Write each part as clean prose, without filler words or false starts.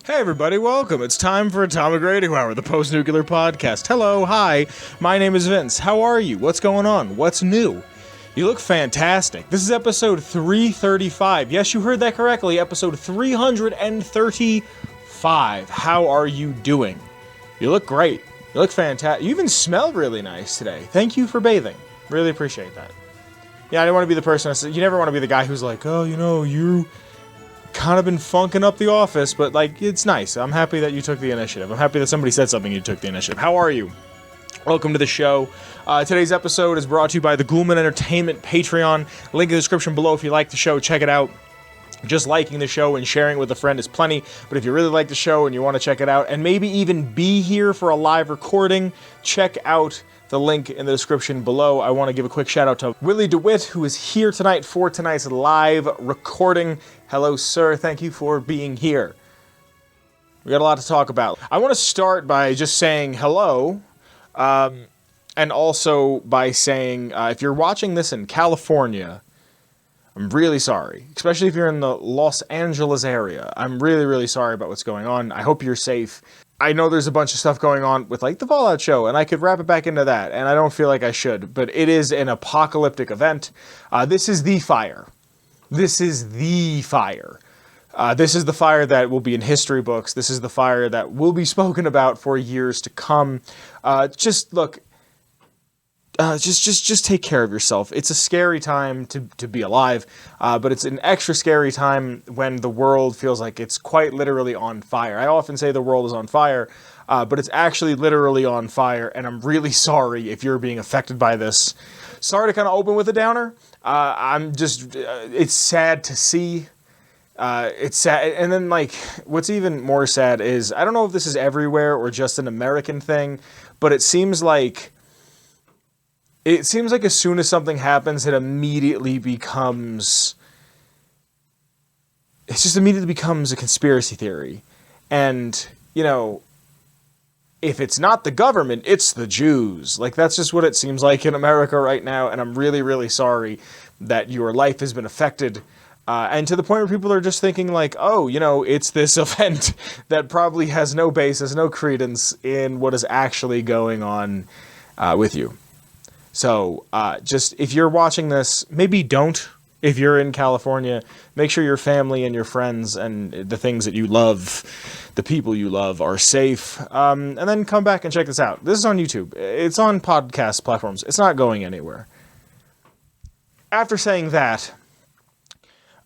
Hey everybody, welcome. It's time for Atomic Radio Hour, the post-nuclear podcast. Hello, hi, my name is Vince. How are you? What's going on? What's new? You look fantastic. This is episode 335. Yes, you heard that correctly, episode 335. How are you doing? You look great. You look fantastic. You even smell really nice today. Thank you for bathing. Really appreciate that. Yeah, I didn't want to be the person, you never want to be the guy who's like, oh, you know, you kind of been funking up the office, but like, it's nice. I'm happy that you took the initiative. I'm happy that somebody said something, you took the initiative. How are you? Welcome to the show. Today's episode is brought to you by the Ghoulman Entertainment Patreon. Link in the description below if you like the show. Check it out. Just liking the show and sharing with a friend is plenty, but if you really like the show and you want to check it out, and maybe even be here for a live recording, check out the link in the description below. I want to give a quick shout out to Willy DuWitt, who is here tonight for tonight's live recording. Hello, sir. Thank you for being here. We got a lot to talk about. I want to start by just saying hello, and also by saying, if you're watching this in California, I'm really sorry, especially if you're in the Los Angeles area. I'm really, really sorry about what's going on. I hope you're safe. I know there's a bunch of stuff going on with, like, the Fallout show, and I could wrap it back into that, and I don't feel like I should, but it is an apocalyptic event. This is the fire. This is the fire. This is the fire that will be in history books. This is the fire that will be spoken about for years to come. Just look... Just take care of yourself. It's a scary time to be alive, but it's an extra scary time when the world feels like it's quite literally on fire. I often say the world is on fire, but it's actually literally on fire, and I'm really sorry if you're being affected by this. Sorry to kind of open with a downer. It's sad to see. It's sad, and then, like, what's even more sad is, I don't know if this is everywhere or just an American thing, but it seems like as soon as something happens, it immediately becomes a conspiracy theory. And, you know, if it's not the government, it's the Jews. Like, that's just what it seems like in America right now, and I'm really, really sorry that your life has been affected. And to the point where people are just thinking, like, oh, you know, it's this event that probably has no basis, no credence in what is actually going on with you. So, just, if you're watching this, maybe don't. If you're in California, make sure your family and your friends and the things that you love, the people you love, are safe. And then come back and check this out. This is on YouTube. It's on podcast platforms. It's not going anywhere. After saying that,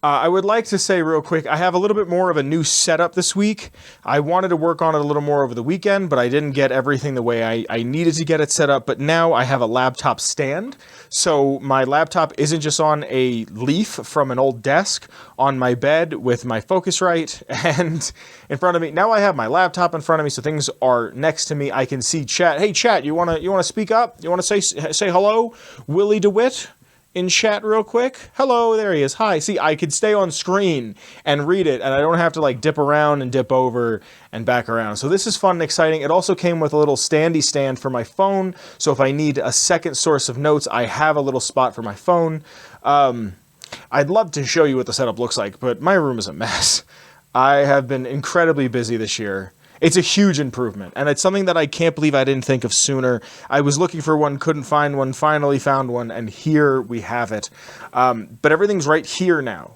I would like to say real quick, I have a little bit more of a new setup this week. I wanted to work on it a little more over the weekend, but I didn't get everything the way I needed to get it set up. But now I have a laptop stand. So my laptop isn't just on a leaf from an old desk on my bed with my Focusrite and in front of me. Now I have my laptop in front of me, so things are next to me. I can see chat. Hey, chat, you wanna speak up? You wanna say hello? Willy DuWitt? In chat real quick. Hello, there he is. Hi. See, I could stay on screen and read it, and I don't have to, like, dip around and dip over and back around. So this is fun and exciting. It also came with a little standy stand for my phone, so if I need a second source of notes, I have a little spot for my phone. I'd love to show you what the setup looks like, but my room is a mess. I have been incredibly busy this year. It's a huge improvement, and it's something that I can't believe I didn't think of sooner. I was looking for one, couldn't find one, finally found one, and here we have it. But everything's right here now.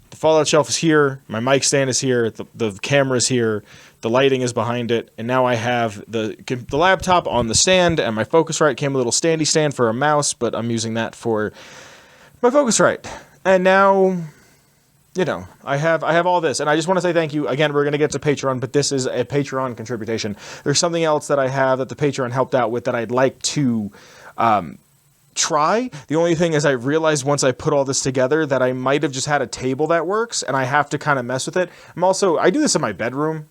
The Fallout shelf is here, my mic stand is here, the camera's here, the lighting is behind it, and now I have the laptop on the stand, and my Focusrite came with a little standy stand for a mouse, but I'm using that for my Focusrite. And now, you know, I have all this, and I just want to say thank you. Again, we're going to get to Patreon, but this is a Patreon contribution. There's something else that I have that the Patreon helped out with that I'd like to try. The only thing is I realized once I put all this together that I might have just had a table that works, and I have to kind of mess with it. I do this in my bedroom.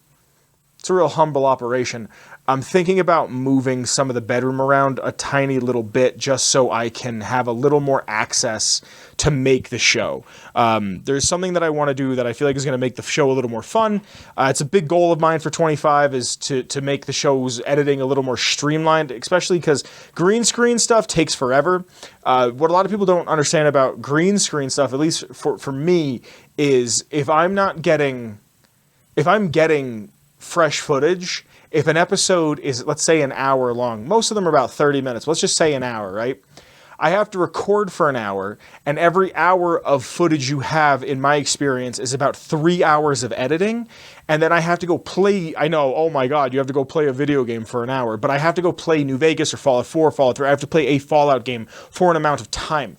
It's a real humble operation. I'm thinking about moving some of the bedroom around a tiny little bit just so I can have a little more access to make the show. There's something that I want to do that I feel like is going to make the show a little more fun. It's a big goal of mine for 25 is to make the show's editing a little more streamlined, especially because green screen stuff takes forever. What a lot of people don't understand about green screen stuff, at least for me, is if I'm not getting if I'm getting fresh footage, if an episode is, let's say, an hour long, most of them are about 30 minutes, let's just say an hour, right? I have to record for an hour, and every hour of footage you have, in my experience, is about 3 hours of editing, and then I have to go play, I know, oh my god, you have to go play a video game for an hour, but I have to go play New Vegas or Fallout 4, Fallout 3, I have to play a Fallout game for an amount of time.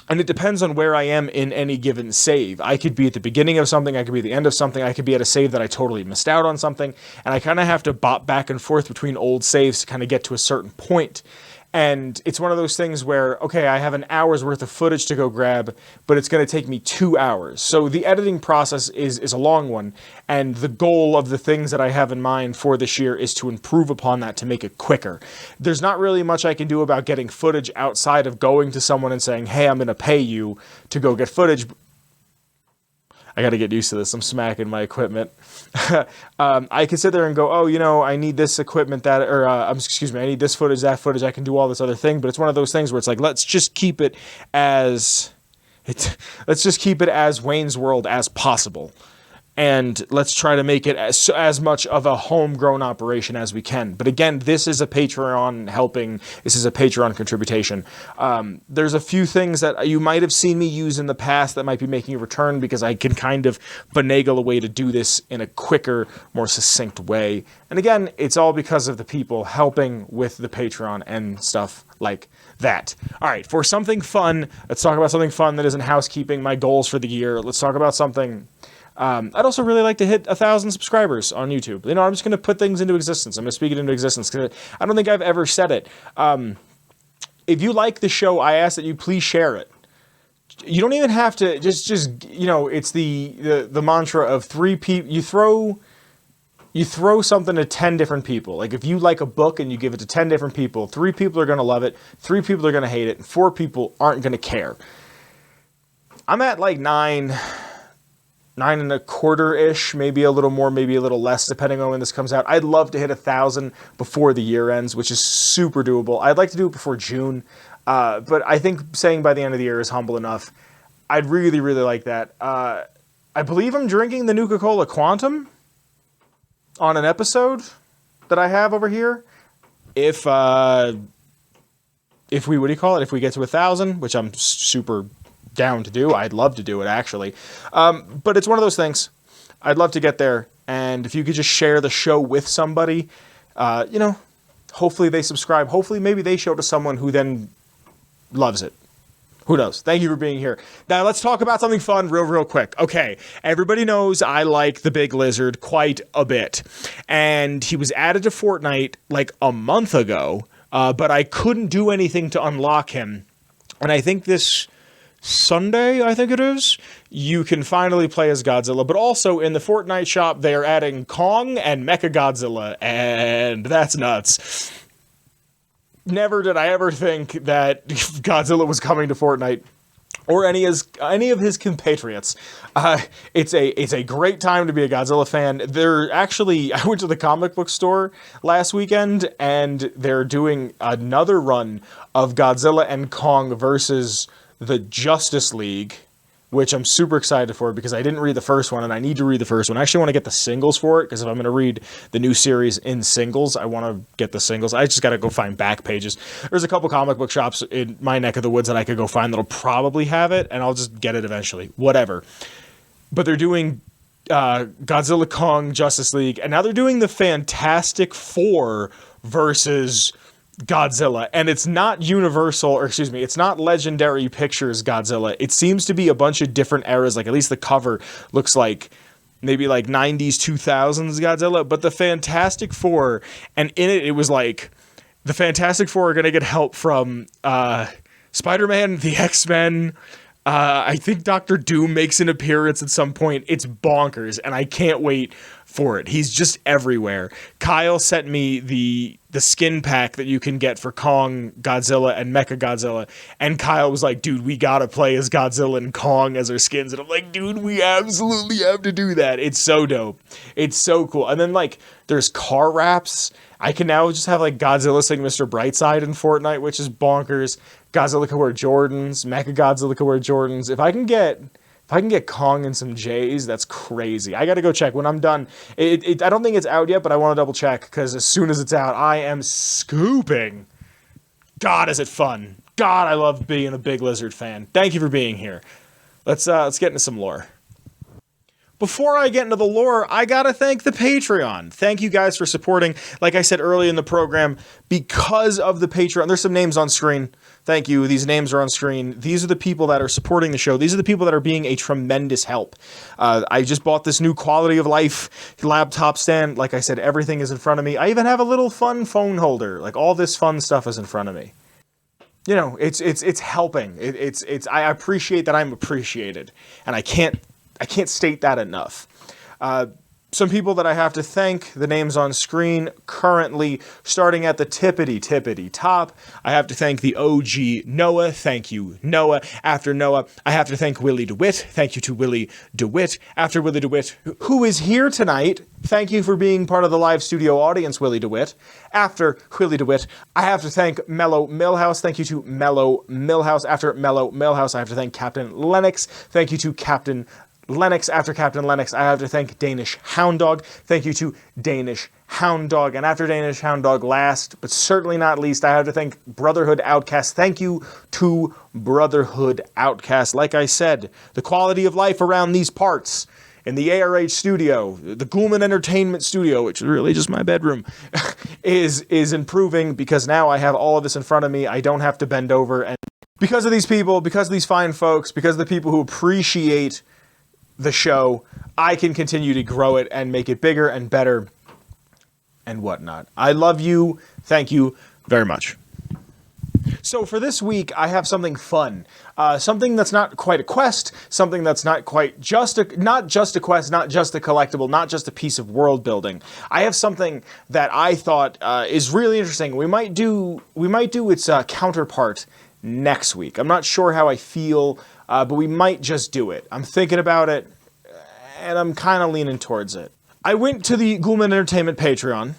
And it depends on where I am in any given save. I could be at the beginning of something, I could be at the end of something, I could be at a save that I totally missed out on something, and I kind of have to bop back and forth between old saves to kind of get to a certain point. And it's one of those things where, okay, I have an hour's worth of footage to go grab, but it's going to take me 2 hours. So the editing process is a long one, and the goal of the things that I have in mind for this year is to improve upon that to make it quicker. There's not really much I can do about getting footage outside of going to someone and saying, hey, I'm going to pay you to go get footage. I got to get used to this. I'm smacking my equipment. I can sit there and go, oh, you know, I need this equipment, that, or excuse me, I need this footage, that footage. I can do all this other thing, but it's one of those things where it's like, let's just keep it as Wayne's World as possible. And let's try to make it as much of a homegrown operation as we can. But again, this is a Patreon helping. This is a Patreon contribution. There's a few things that you might have seen me use in the past that might be making a return because I can kind of finagle a way to do this in a quicker, more succinct way. And again, it's all because of the people helping with the Patreon and stuff like that. All right, for something fun, let's talk about something fun that isn't housekeeping, my goals for the year. Let's talk about something... I'd also really like to hit 1,000 subscribers on YouTube. You know, I'm just going to put things into existence. I'm going to speak it into existence because I don't think I've ever said it. If you like the show, I ask that you please share it. You don't even have to just you know, it's the mantra of 3 people. You throw something to 10 different people. Like if you like a book and you give it to 10 different people, 3 people are going to love it, 3 people are going to hate it, and 4 people aren't going to care. I'm at like 9 and a quarter-ish, maybe a little more, maybe a little less, depending on when this comes out. I'd love to hit 1,000 before the year ends, which is super doable. I'd like to do it before June, but I think saying by the end of the year is humble enough. I'd really, really like that. I believe I'm drinking the Nuka-Cola Quantum on an episode that I have over here. If we, what do you call it? If we get to 1,000, which I'm super down to do. I'd love to do it, actually. But it's one of those things. I'd love to get there. And if you could just share the show with somebody, you know, hopefully they subscribe. Hopefully maybe they show it to someone who then loves it. Who knows? Thank you for being here. Now let's talk about something fun real quick. Okay, everybody knows I like the big lizard quite a bit. And he was added to Fortnite like a month ago, but I couldn't do anything to unlock him. And I think this Sunday, I think it is, you can finally play as Godzilla, but also in the Fortnite shop, they are adding Kong and Mechagodzilla, and that's nuts. Never did I ever think that Godzilla was coming to Fortnite, or any of his compatriots. It's a great time to be a Godzilla fan. I went to the comic book store last weekend, and they're doing another run of Godzilla and Kong versus the Justice League, which I'm super excited for because I didn't read the first one, and I need to read the first one. I actually want to get the singles for it, because if I'm going to read the new series in singles, I want to get the singles. I just got to go find back pages. There's a couple comic book shops in my neck of the woods that I could go find that'll probably have it, and I'll just get it eventually. Whatever. But they're doing Godzilla, Kong, Justice League, and now they're doing the Fantastic Four versus Godzilla, and it's not it's not Legendary Pictures Godzilla. It seems to be a bunch of different eras, like at least the cover looks like maybe like 90s, 2000s Godzilla, but the Fantastic Four, and in it was like, the Fantastic Four are going to get help from Spider-Man, the X-Men, I think Dr. Doom makes an appearance at some point. It's bonkers, and I can't wait for it. He's just everywhere. Kyle sent me the skin pack that you can get for Kong, Godzilla, and Mechagodzilla, and Kyle was like, dude, we gotta play as Godzilla and Kong as our skins, and I'm like, dude, we absolutely have to do that. It's so dope. It's so cool. And then, like, there's car wraps. I can now just have, like, Godzilla saying Mr. Brightside in Fortnite, which is bonkers. Godzilla can wear Jordans. Mechagodzilla can wear Jordans. If I can get If I can get Kong and some J's, that's crazy. I gotta go check when I'm done. I don't think it's out yet, but I want to double check, because as soon as it's out, I am scooping. God, is it fun. God, I love being a big Lizard fan. Thank you for being here. Let's get into some lore. Before I get into the lore, I gotta thank the Patreon. Thank you guys for supporting. Like I said early in the program, because of the Patreon, there's some names on screen. Thank you. These names are on screen. These are the people that are supporting the show. These are the people that are being a tremendous help. I just bought this new quality of life laptop stand. Like I said, everything is in front of me. I even have a little fun phone holder. Like, all this fun stuff is in front of me. You know, it's helping. I appreciate that I'm appreciated, and I can't state that enough. Some people that I have to thank, the names on screen currently, starting at the tippity top. I have to thank the OG Noah. Thank you, Noah. After Noah, I have to thank Willy DuWitt. Thank you to Willy DuWitt. After Willy DuWitt, who is here tonight, thank you for being part of the live studio audience, Willy DuWitt. After Willy DuWitt, I have to thank Mellow Milhouse. Thank you to Mellow Milhouse. After Mellow Milhouse, I have to thank Captain Leonox. Thank you to Captain Leonox. After Captain Leonox, I have to thank DanishHoundDog. Thank you to DanishHoundDog. And after DanishHoundDog, last but certainly not least, I have to thank Brotherhood Outcast. Thank you to Brotherhood Outcast. Like I said, the quality of life around these parts in the ARH studio, the Ghoulman Entertainment studio, which is really just my bedroom, is improving, because now I have all of this in front of me. I don't have to bend over. And because of these people, because of these fine folks, because of the people who appreciate the show, I can continue to grow it and make it bigger and better and whatnot. I love you. Thank you very much. So for this week, I have something fun. Something that's not quite a quest, something that's not quite just not just a quest, not just a collectible, not just a piece of world building. I have something that I thought is really interesting. We might do its counterpart next week. I'm not sure how I feel, but we might just do it. I'm thinking about it, and I'm kind of leaning towards it. I went to the Ghoulman Entertainment Patreon,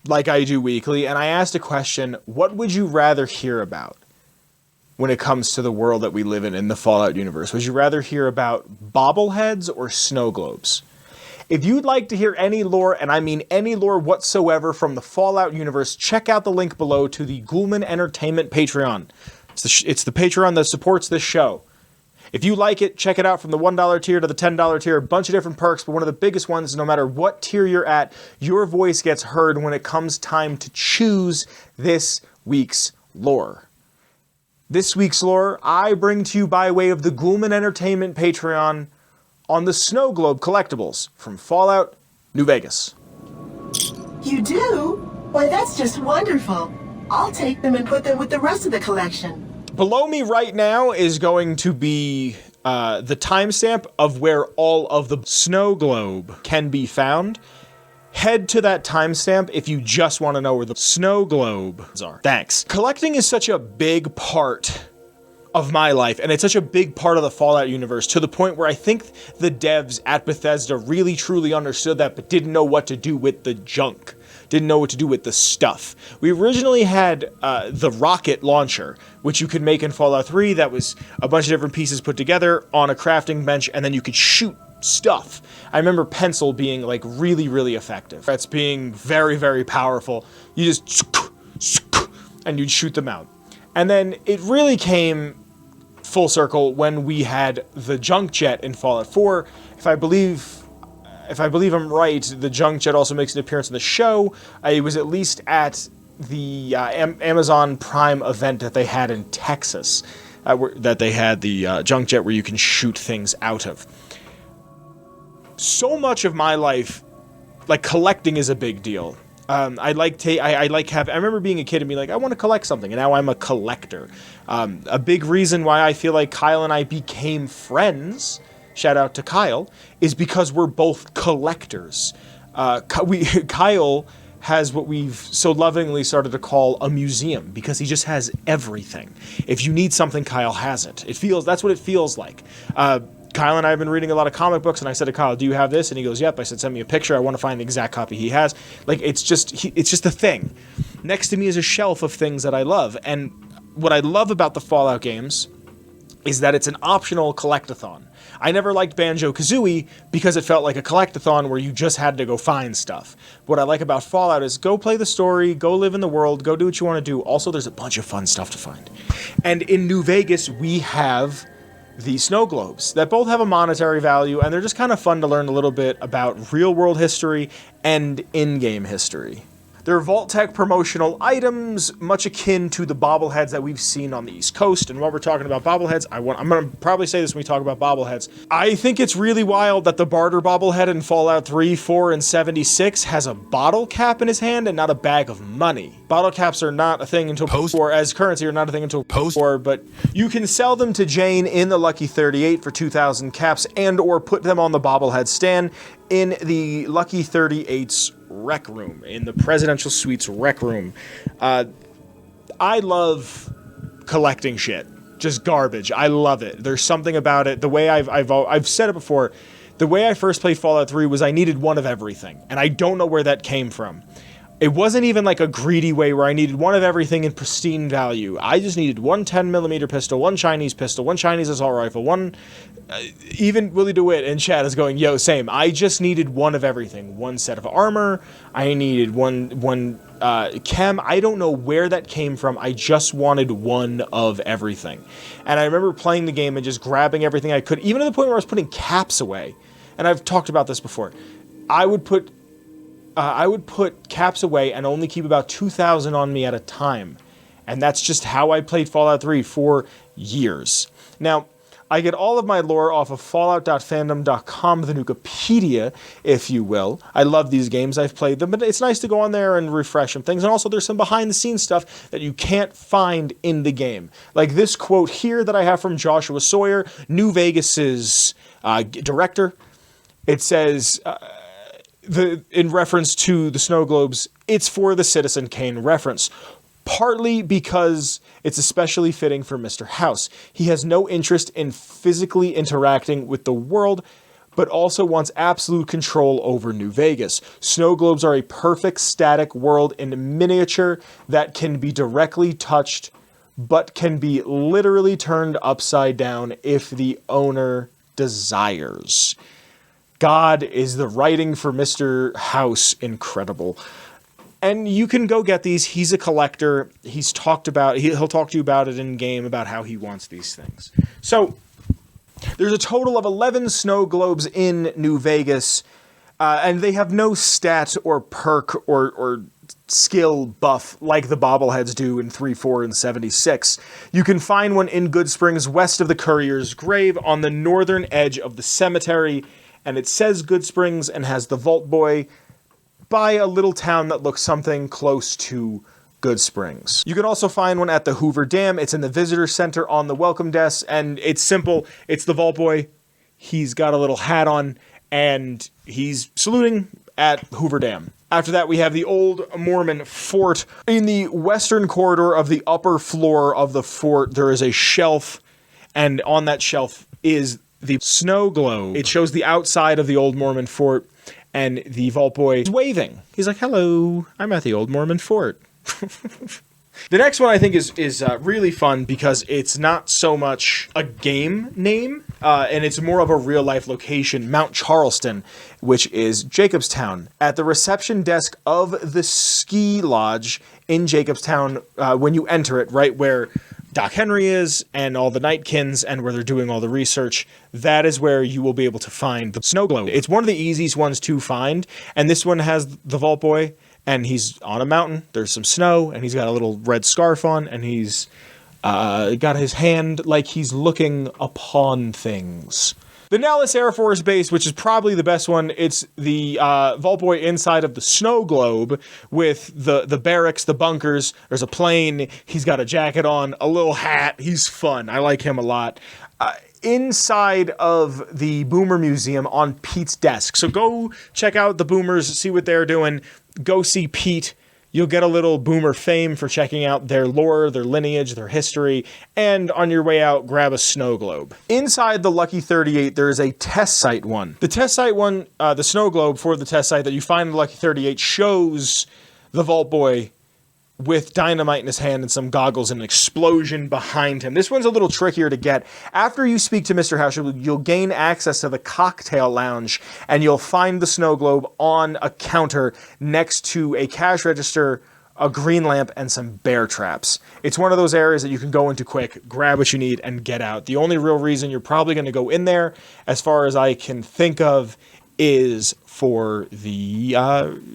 like I do weekly, and I asked a question: what would you rather hear about when it comes to the world that we live in the Fallout universe? Would you rather hear about bobbleheads or snow globes? If you'd like to hear any lore, and I mean any lore whatsoever from the Fallout universe, check out the link below to the Ghoulman Entertainment Patreon. It's the Patreon that supports this show. If you like it, check it out, from the $1 tier to the $10 tier, a bunch of different perks, but one of the biggest ones is no matter what tier you're at, your voice gets heard when it comes time to choose this week's lore. This week's lore I bring to you by way of the Ghoulman Entertainment Patreon on the Snow Globe collectibles from Fallout New Vegas. You do? Why, that's just wonderful. I'll take them and put them with the rest of the collection. Below me right now is going to be the timestamp of where all of the snow globe can be found. Head to that timestamp if you just want to know where the snow globes are. Thanks. Collecting is such a big part of my life, and it's such a big part of the Fallout universe, to the point where I think the devs at Bethesda really truly understood that, but didn't know what to do with the junk. Didn't know what to do with the stuff. We originally had the rocket launcher, which you could make in Fallout 3. That was a bunch of different pieces put together on a crafting bench, and then you could shoot stuff. I remember pencil being like really, really effective. That's being very, very powerful. You just and you'd shoot them out. And then it really came full circle when we had the junk jet in Fallout 4. If I believe I'm right, the junk jet also makes an appearance in the show. It was at least at the Amazon Prime event that they had in Texas, that they had the junk jet where you can shoot things out of. So much of my life, like, collecting is a big deal. I remember being a kid and being like, I want to collect something, and now I'm a collector. A big reason why I feel like Kyle and I became friends, shout out to Kyle, is because we're both collectors. Kyle has what we've so lovingly started to call a museum, because he just has everything. If you need something, Kyle has it. That's what it feels like. Kyle and I have been reading a lot of comic books, and I said to Kyle, do you have this? And he goes, yep. I said, send me a picture. I want to find the exact copy he has. Like, it's just a thing. Next to me is a shelf of things that I love. And what I love about the Fallout games is that it's an optional collectathon. I never liked Banjo-Kazooie because it felt like a collectathon where you just had to go find stuff. What I like about Fallout is go play the story, go live in the world, go do what you want to do. Also, there's a bunch of fun stuff to find. And in New Vegas, we have the snow globes that both have a monetary value, and they're just kind of fun to learn a little bit about real-world history and in-game history. They're Vault-Tec promotional items, much akin to the bobbleheads that we've seen on the East Coast. And while we're talking about bobbleheads, I'm going to probably say this when we talk about bobbleheads. I think it's really wild that the barter bobblehead in Fallout 3, 4, and 76 has a bottle cap in his hand and not a bag of money. Bottle caps are not a thing until post-war, as currency are not a thing until post-war, but you can sell them to Jane in the Lucky 38 for 2,000 caps and or put them on the bobblehead stand in the Lucky 38's rec room, in the Presidential Suite's rec room. I love collecting shit. Just garbage. I love it. There's something about it. The way I've said it before, the way I first played Fallout 3 was I needed one of everything, and I don't know where that came from. It wasn't even like a greedy way where I needed one of everything in pristine value. I just needed one 10mm pistol, one Chinese pistol, one Chinese assault rifle, one... even Willy DuWitt in chat is going, yo, same. I just needed one of everything. One set of armor. I needed one chem. I don't know where that came from. I just wanted one of everything. And I remember playing the game and just grabbing everything I could, even to the point where I was putting caps away. And I've talked about this before. I would put caps away and only keep about 2,000 on me at a time. And that's just how I played Fallout 3 for years. Now, I get all of my lore off of fallout.fandom.com, the Nukipedia, if you will. I love these games. I've played them, but it's nice to go on there and refresh some things. And also, there's some behind-the-scenes stuff that you can't find in the game. Like this quote here that I have from Joshua Sawyer, New Vegas's director. It says... in reference to the snow globes, it's for the Citizen Kane reference. Partly because it's especially fitting for Mr. House. He has no interest in physically interacting with the world, but also wants absolute control over New Vegas. Snow globes are a perfect static world in miniature that can be directly touched, but can be literally turned upside down if the owner desires. God, is the writing for Mr. House incredible. And you can go get these. He's a collector. He'll talk to you about it in game, about how he wants these things. So there's a total of 11 snow globes in New Vegas, and they have no stat or perk or skill buff like the bobbleheads do in 3, 4, and 76. You can find one in Good Springs west of the Courier's grave on the northern edge of the cemetery, and it says Good Springs and has the Vault Boy by a little town that looks something close to Good Springs. You can also find one at the Hoover Dam. It's in the visitor center on the welcome desk, and it's simple. It's the Vault Boy. He's got a little hat on, and he's saluting at Hoover Dam. After that, we have the Old Mormon Fort. In the western corridor of the upper floor of the fort, there is a shelf, and on that shelf is the snow globe. It shows the outside of the Old Mormon Fort, and the Vault Boy is waving. He's like, hello, I'm at the Old Mormon Fort. The next one I think is really fun because it's not so much a game name, and it's more of a real-life location, Mount Charleston, which is Jacobstown. At the reception desk of the ski lodge in Jacobstown, when you enter it, right where Doc Henry is and all the Nightkins and where they're doing all the research, that is where you will be able to find the snow globe. It's one of the easiest ones to find, and this one has the Vault Boy, and he's on a mountain, there's some snow, and he's got a little red scarf on, and he's got his hand like he's looking upon things. The Nellis Air Force Base, which is probably the best one, it's the Vault Boy inside of the snow globe with the barracks, the bunkers. There's a plane. He's got a jacket on, a little hat. He's fun. I like him a lot. Inside of the Boomer Museum on Pete's desk. So go check out the Boomers, see what they're doing. Go see Pete. You'll get a little Boomer fame for checking out their lore, their lineage, their history, and on your way out, grab a snow globe. Inside the Lucky 38, there is a test site one. The test site one, the snow globe for the test site that you find in the Lucky 38 shows the Vault Boy with dynamite in his hand and some goggles and an explosion behind him. This one's a little trickier to get. After you speak to Mr. House, you'll gain access to the cocktail lounge, and you'll find the snow globe on a counter next to a cash register, a green lamp, and some bear traps. It's one of those areas that you can go into quick, grab what you need, and get out. The only real reason you're probably going to go in there, as far as I can think of, is for the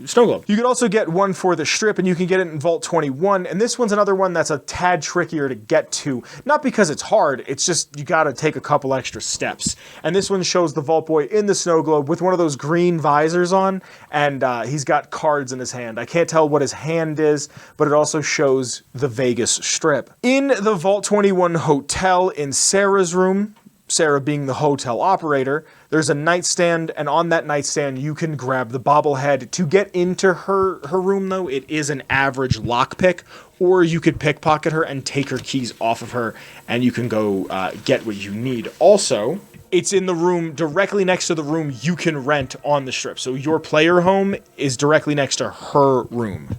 snow globe. You could also get one for the strip, and you can get it in Vault 21, and this one's another one that's a tad trickier to get to. Not because it's hard, it's just you gotta take a couple extra steps. And this one shows the Vault Boy in the snow globe with one of those green visors on, and he's got cards in his hand. I can't tell what his hand is, but it also shows the Vegas Strip. In the Vault 21 hotel, in Sarah's room, Sarah being the hotel operator, there's a nightstand, and on that nightstand you can grab the bobblehead. To get into her room, though, it is an average lockpick, or you could pickpocket her and take her keys off of her, and you can go get what you need. Also, it's in the room directly next to the room you can rent on the strip. So your player home is directly next to her room.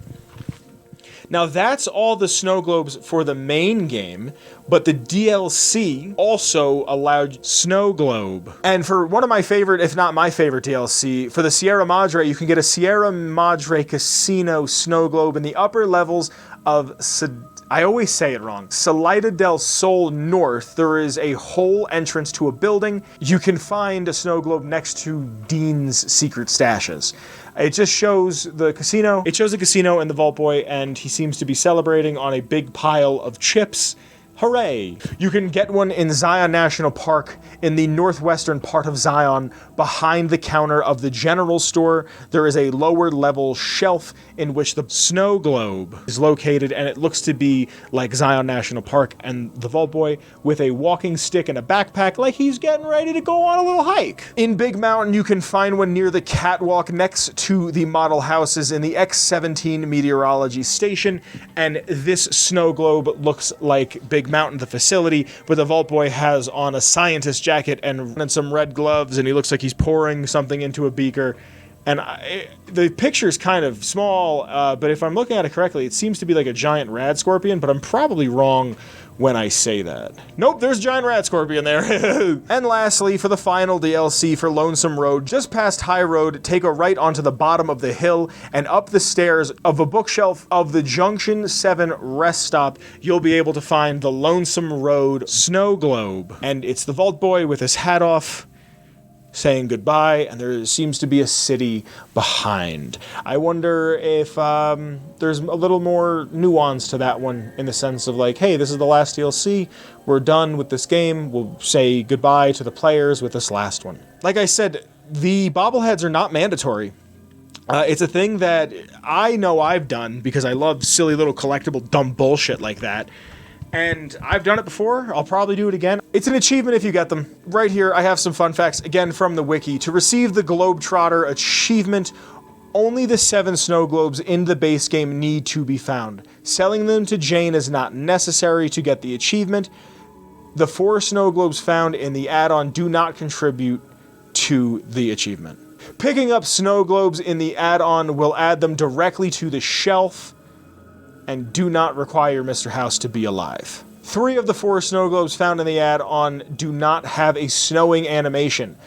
Now that's all the snow globes for the main game, but the DLC also allowed snow globe. And for one of my favorite, if not my favorite DLC, for the Sierra Madre, you can get a Sierra Madre Casino snow globe in the upper levels of I always say it wrong. Salida del Sol North. There is a hole entrance to a building. You can find a snow globe next to Dean's secret stashes. It just shows the casino. It shows the casino and the Vault Boy, and he seems to be celebrating on a big pile of chips. Hooray! You can get one in Zion National Park in the northwestern part of Zion. Behind the counter of the general store, there is a lower level shelf in which the snow globe is located, and it looks to be like Zion National Park, and the Vault Boy with a walking stick and a backpack like he's getting ready to go on a little hike. In Big Mountain, you can find one near the catwalk next to the model houses in the X-17 meteorology station, and this snow globe looks like Big Mountain, the facility, where the Vault Boy has on a scientist jacket and some red gloves, and he looks like he's pouring something into a beaker. And the picture's kind of small, but if I'm looking at it correctly, it seems to be like a giant rad scorpion, but I'm probably wrong when I say that. Nope, there's a giant rad scorpion there. And lastly, for the final DLC for Lonesome Road, just past High Road, take a right onto the bottom of the hill and up the stairs of a bookshelf of the Junction 7 rest stop, you'll be able to find the Lonesome Road snow globe. And it's the Vault Boy with his hat off, saying goodbye, and there seems to be a city behind. I wonder if there's a little more nuance to that one, in the sense of like, hey, this is the last DLC, we're done with this game, we'll say goodbye to the players with this last one. Like I said, the bobbleheads are not mandatory. It's a thing that I know I've done because I love silly little collectible dumb bullshit like that. And I've done it before, I'll probably do it again. It's an achievement if you get them. Right here, I have some fun facts, again from the wiki. To receive the Globetrotter achievement, only the 7 snow globes in the base game need to be found. Selling them to Jane is not necessary to get the achievement. The 4 snow globes found in the add-on do not contribute to the achievement. Picking up snow globes in the add-on will add them directly to the shelf and do not require Mr. House to be alive. 3 of the 4 snow globes found in the add-on do not have a snowing animation.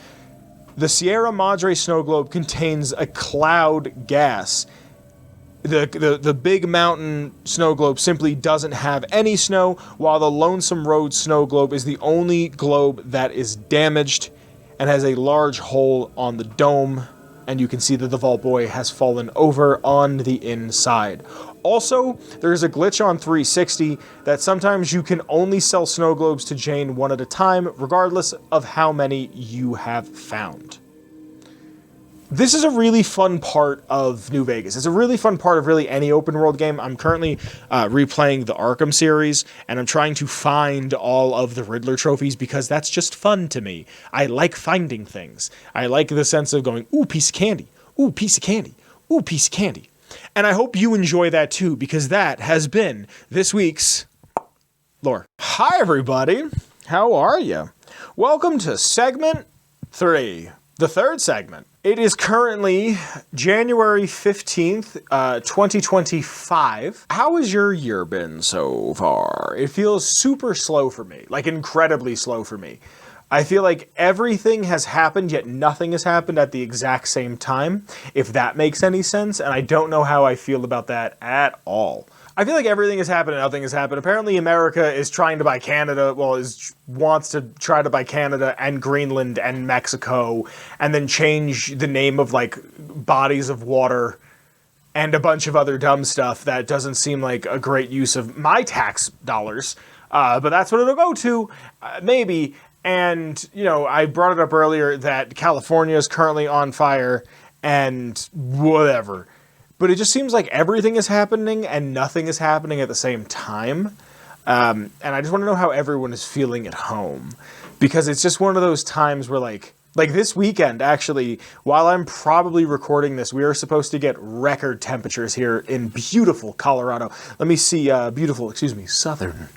The Sierra Madre snow globe contains a cloud gas. The Big Mountain snow globe simply doesn't have any snow, while the Lonesome Road snow globe is the only globe that is damaged and has a large hole on the dome, and you can see that the Vault Boy has fallen over on the inside. Also, there's a glitch on 360 that sometimes you can only sell snow globes to Jane one at a time, regardless of how many you have found. This is a really fun part of New Vegas. It's a really fun part of really any open world game. I'm currently replaying the Arkham series, and I'm trying to find all of the Riddler trophies because that's just fun to me. I like finding things. I like the sense of going, ooh, piece of candy, ooh, piece of candy, ooh, piece of candy. And I hope you enjoy that too, because that has been this week's lore. Hi, everybody. How are you? Welcome to segment 3, the third segment It is currently January 15th, 2025. How has your year been so far? It feels super slow for me, like incredibly slow for me. I feel like everything has happened, yet nothing has happened at the exact same time, if that makes any sense, and I don't know how I feel about that at all. I feel like everything has happened and nothing has happened. Apparently America is trying to buy Canada, wants to try to buy Canada and Greenland and Mexico, and then change the name of, like, bodies of water and a bunch of other dumb stuff that doesn't seem like a great use of my tax dollars. But that's what it'll go to, maybe. And, you know, I brought it up earlier that California is currently on fire and whatever. But it just seems like everything is happening and nothing is happening at the same time. And I just want to know how everyone is feeling at home. Because it's just one of those times where, like this weekend, actually, while I'm probably recording this, we are supposed to get record temperatures here in beautiful Colorado. Let me see, southern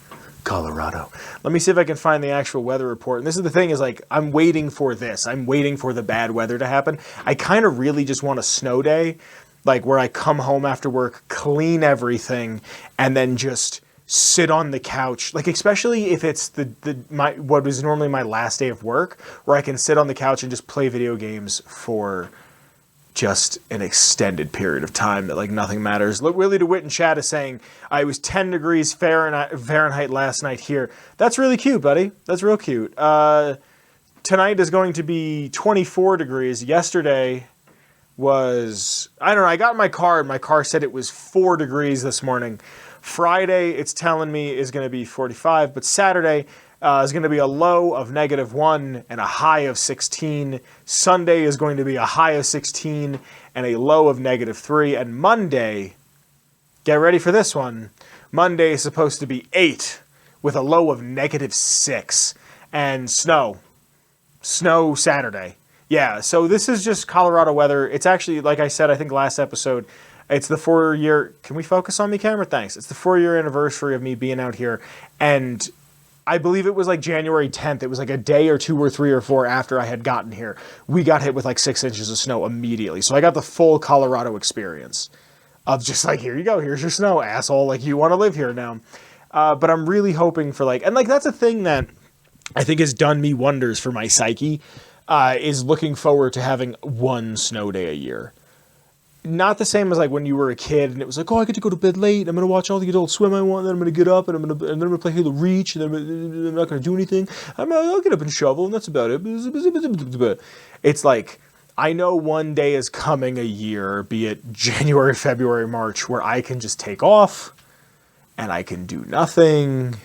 Colorado. Let me see if I can find the actual weather report. And this is the thing, is like, I'm waiting for this. I'm waiting for the bad weather to happen. I kind of really just want a snow day. Like, where I come home after work, clean everything, and then just sit on the couch. Like, especially if it's what is normally my last day of work, where I can sit on the couch and just play video games for just an extended period of time that, like, nothing matters. Look, Willy DuWitt in chat is saying, I was 10 degrees Fahrenheit last night here. That's really cute, buddy. That's real cute. Tonight is going to be 24 degrees. Yesterday was, I don't know, I got in my car and my car said it was 4 degrees this morning. Friday, it's telling me, is going to be 45, but Saturday is going to be a low of -1 and a high of 16. Sunday is going to be a high of 16 and a low of -3. And Monday, get ready for this one, Monday is supposed to be 8 with a low of -6 and snow Saturday. Yeah, so this is just Colorado weather. It's actually, like I said, I think last episode, it's the 4-year... Can we focus on me, camera? Thanks. It's the 4-year anniversary of me being out here, and I believe it was like January 10th. It was like a day or 2 or 3 or 4 after I had gotten here. We got hit with like 6 inches of snow immediately. So I got the full Colorado experience of just like, here you go, here's your snow, asshole. Like, you want to live here now. But I'm really hoping for like... And like, that's a thing that I think has done me wonders for my psyche. Is looking forward to having one snow day a year. Not the same as like when you were a kid and it was like, oh, I get to go to bed late. I'm going to watch all the Adult Swim I want. And then I'm going to get up and then I'm going to play Halo Reach. And then I'm not going to do anything. I'll get up and shovel and that's about it. It's like, I know one day is coming a year, be it January, February, March, where I can just take off and I can do nothing.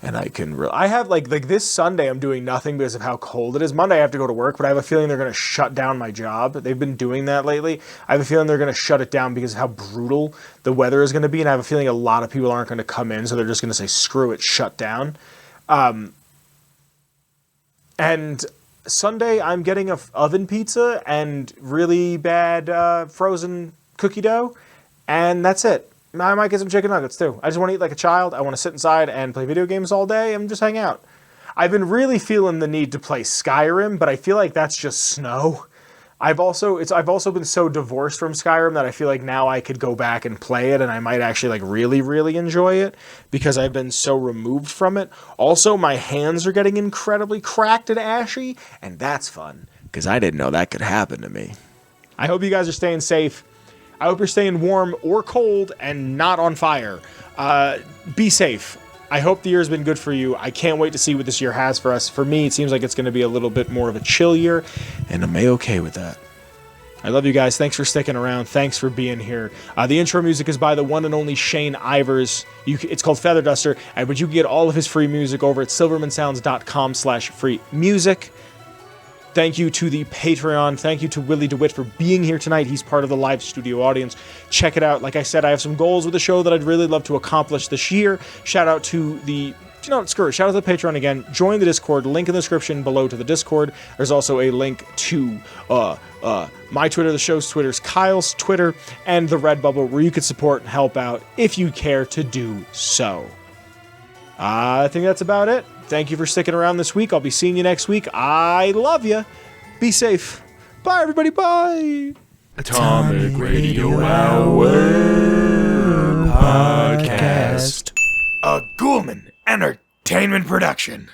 And I have like this Sunday I'm doing nothing because of how cold it is. Monday I have to go to work, but I have a feeling they're going to shut down my job. They've been doing that lately. I have a feeling they're going to shut it down because of how brutal the weather is going to be. And I have a feeling a lot of people aren't going to come in. So they're just going to say, screw it, shut down. And Sunday I'm getting a oven pizza and really bad frozen cookie dough. And that's it. I might get some chicken nuggets too. I just want to eat like a child. I want to sit inside and play video games all day and just hang out. I've been really feeling the need to play Skyrim, but I feel like that's just snow. I've also been so divorced from Skyrim that I feel like now I could go back and play it and I might actually like really, really enjoy it because I've been so removed from it. Also, my hands are getting incredibly cracked and ashy, and that's fun because I didn't know that could happen to me. I hope you guys are staying safe. I hope you're staying warm or cold and not on fire. Be safe. I hope the year's been good for you. I can't wait to see what this year has for us. For me, it seems like it's going to be a little bit more of a chill year, and I'm A-okay with that. I love you guys. Thanks for sticking around. Thanks for being here. The intro music is by the one and only Shane Ivers. It's called Feather Duster, but you can get all of his free music over at silvermansounds.com/free music. Thank you to the Patreon. Thank you to Willy DuWitt for being here tonight. He's part of the live studio audience. Check it out. Like I said, I have some goals with the show that I'd really love to accomplish this year. Shout out to the... screw it. Shout out to the Patreon again. Join the Discord. Link in the description below to the Discord. There's also a link to my Twitter, the show's Twitter's Kyle's Twitter, and the Redbubble, where you could support and help out if you care to do so. I think that's about it. Thank you for sticking around this week. I'll be seeing you next week. I love you. Be safe. Bye, everybody. Bye. Atomic Radio Hour Podcast. A Ghoulman Entertainment production.